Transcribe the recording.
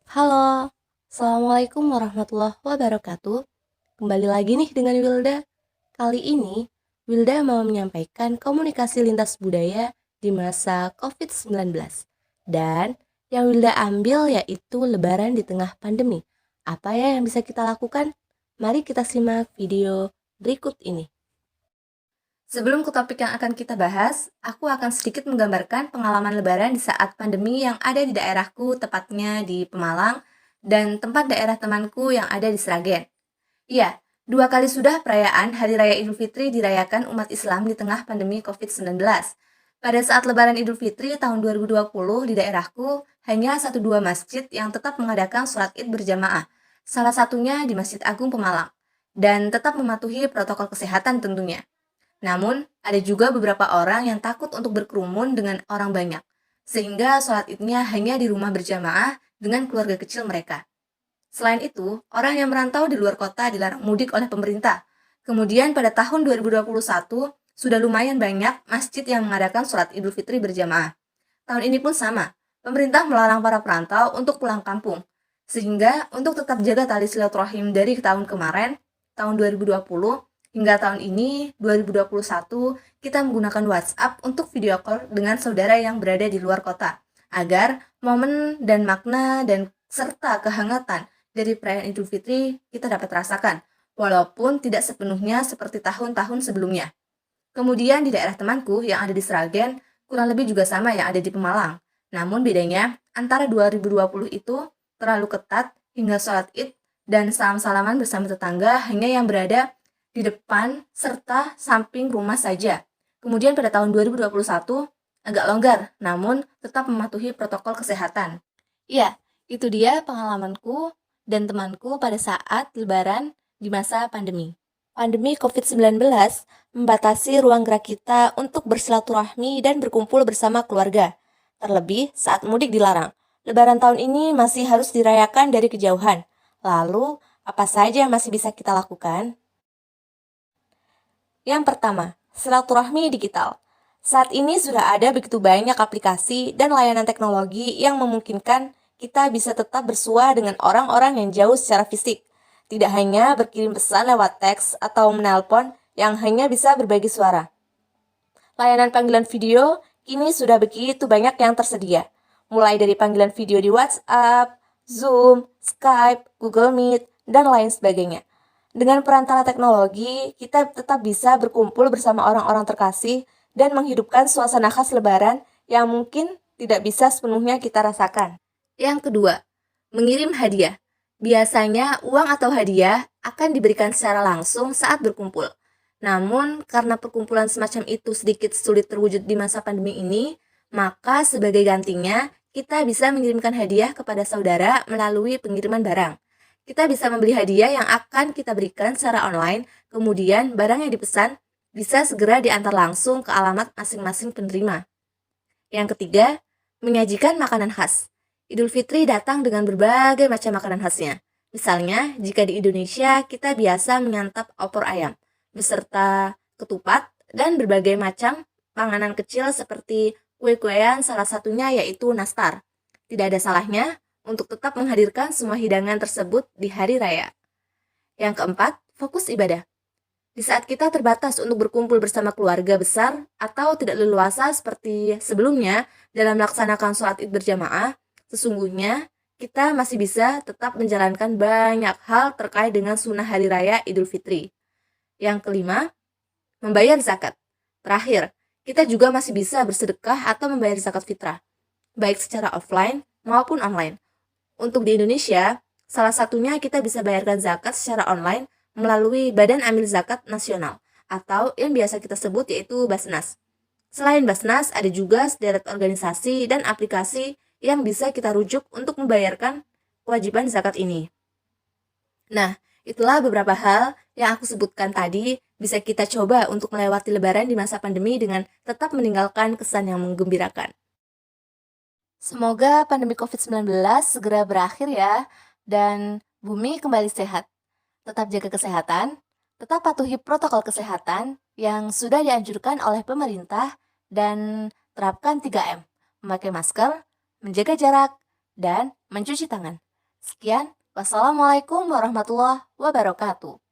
Halo, Assalamualaikum warahmatullahi wabarakatuh. Kembali lagi nih dengan Wilda. Kali ini, Wilda mau menyampaikan komunikasi lintas budaya di masa COVID-19. Dan yang Wilda ambil yaitu lebaran di tengah pandemi. Apa ya yang bisa kita lakukan? Mari kita simak video berikut ini. Sebelum ke topik yang akan kita bahas, aku akan sedikit menggambarkan pengalaman lebaran di saat pandemi yang ada di daerahku, tepatnya di Pemalang, dan tempat daerah temanku yang ada di Sragen. Iya, 2 kali sudah perayaan Hari Raya Idul Fitri dirayakan umat Islam di tengah pandemi COVID-19. Pada saat Lebaran Idul Fitri tahun 2020 di daerahku, hanya 1-2 masjid yang tetap mengadakan sholat id berjamaah, salah satunya di Masjid Agung Pemalang, dan tetap mematuhi protokol kesehatan tentunya. Namun, ada juga beberapa orang yang takut untuk berkerumun dengan orang banyak, sehingga sholat idnya hanya di rumah berjamaah dengan keluarga kecil mereka. Selain itu, orang yang merantau di luar kota dilarang mudik oleh pemerintah. Kemudian pada tahun 2021, sudah lumayan banyak masjid yang mengadakan sholat Idul Fitri berjamaah. Tahun ini pun sama, pemerintah melarang para perantau untuk pulang kampung. Sehingga untuk tetap jaga tali silaturahim dari tahun kemarin, tahun 2020, hingga tahun ini, 2021, kita menggunakan WhatsApp untuk video call dengan saudara yang berada di luar kota, agar momen dan makna dan serta kehangatan dari perayaan Idul Fitri kita dapat rasakan, walaupun tidak sepenuhnya seperti tahun-tahun sebelumnya. Kemudian di daerah temanku yang ada di Sragen, kurang lebih juga sama yang ada di Pemalang. Namun bedanya, antara 2020 itu terlalu ketat hingga sholat id dan salam-salaman bersama tetangga hanya yang berada di depan serta samping rumah saja. Kemudian pada tahun 2021 agak longgar, namun tetap mematuhi protokol kesehatan. Iya, itu dia pengalamanku dan temanku pada saat lebaran di masa pandemi. Pandemi COVID-19 membatasi ruang gerak kita untuk bersilaturahmi dan berkumpul bersama keluarga. Terlebih saat mudik dilarang. Lebaran tahun ini masih harus dirayakan dari kejauhan. Lalu, apa saja yang masih bisa kita lakukan? Yang pertama, silaturahmi digital. Saat ini sudah ada begitu banyak aplikasi dan layanan teknologi yang memungkinkan kita bisa tetap bersua dengan orang-orang yang jauh secara fisik. Tidak hanya berkirim pesan lewat teks atau menelpon yang hanya bisa berbagi suara. Layanan panggilan video kini sudah begitu banyak yang tersedia. Mulai dari panggilan video di WhatsApp, Zoom, Skype, Google Meet, dan lain sebagainya. Dengan perantara teknologi, kita tetap bisa berkumpul bersama orang-orang terkasih dan menghidupkan suasana khas Lebaran yang mungkin tidak bisa sepenuhnya kita rasakan. Yang kedua, mengirim hadiah. Biasanya uang atau hadiah akan diberikan secara langsung saat berkumpul. Namun, karena perkumpulan semacam itu sedikit sulit terwujud di masa pandemi ini, maka sebagai gantinya, kita bisa mengirimkan hadiah kepada saudara melalui pengiriman barang. Kita bisa membeli hadiah yang akan kita berikan secara online, kemudian barang yang dipesan bisa segera diantar langsung ke alamat masing-masing penerima. Yang ketiga, menyajikan makanan khas. Idul Fitri datang dengan berbagai macam makanan khasnya. Misalnya, jika di Indonesia kita biasa menyantap opor ayam, beserta ketupat dan berbagai macam panganan kecil seperti kue-kuean, salah satunya yaitu nastar. Tidak ada salahnya untuk tetap menghadirkan semua hidangan tersebut di hari raya. Yang keempat, fokus ibadah. Di saat kita terbatas untuk berkumpul bersama keluarga besar atau tidak leluasa seperti sebelumnya dalam melaksanakan sholat id berjamaah, sesungguhnya kita masih bisa tetap menjalankan banyak hal terkait dengan sunnah hari raya Idul Fitri. Yang kelima, membayar zakat. Terakhir, kita juga masih bisa bersedekah atau membayar zakat fitrah, baik secara offline maupun online. Untuk di Indonesia, salah satunya kita bisa bayarkan zakat secara online melalui Badan Amil Zakat Nasional atau yang biasa kita sebut yaitu Basnas. Selain Basnas, ada juga sederet organisasi dan aplikasi yang bisa kita rujuk untuk membayarkan kewajiban zakat ini. Nah, itulah beberapa hal yang aku sebutkan tadi bisa kita coba untuk melewati lebaran di masa pandemi dengan tetap meninggalkan kesan yang menggembirakan. Semoga pandemi COVID-19 segera berakhir ya, dan bumi kembali sehat. Tetap jaga kesehatan, tetap patuhi protokol kesehatan yang sudah dianjurkan oleh pemerintah, dan terapkan 3M, memakai masker, menjaga jarak, dan mencuci tangan. Sekian, wassalamualaikum warahmatullahi wabarakatuh.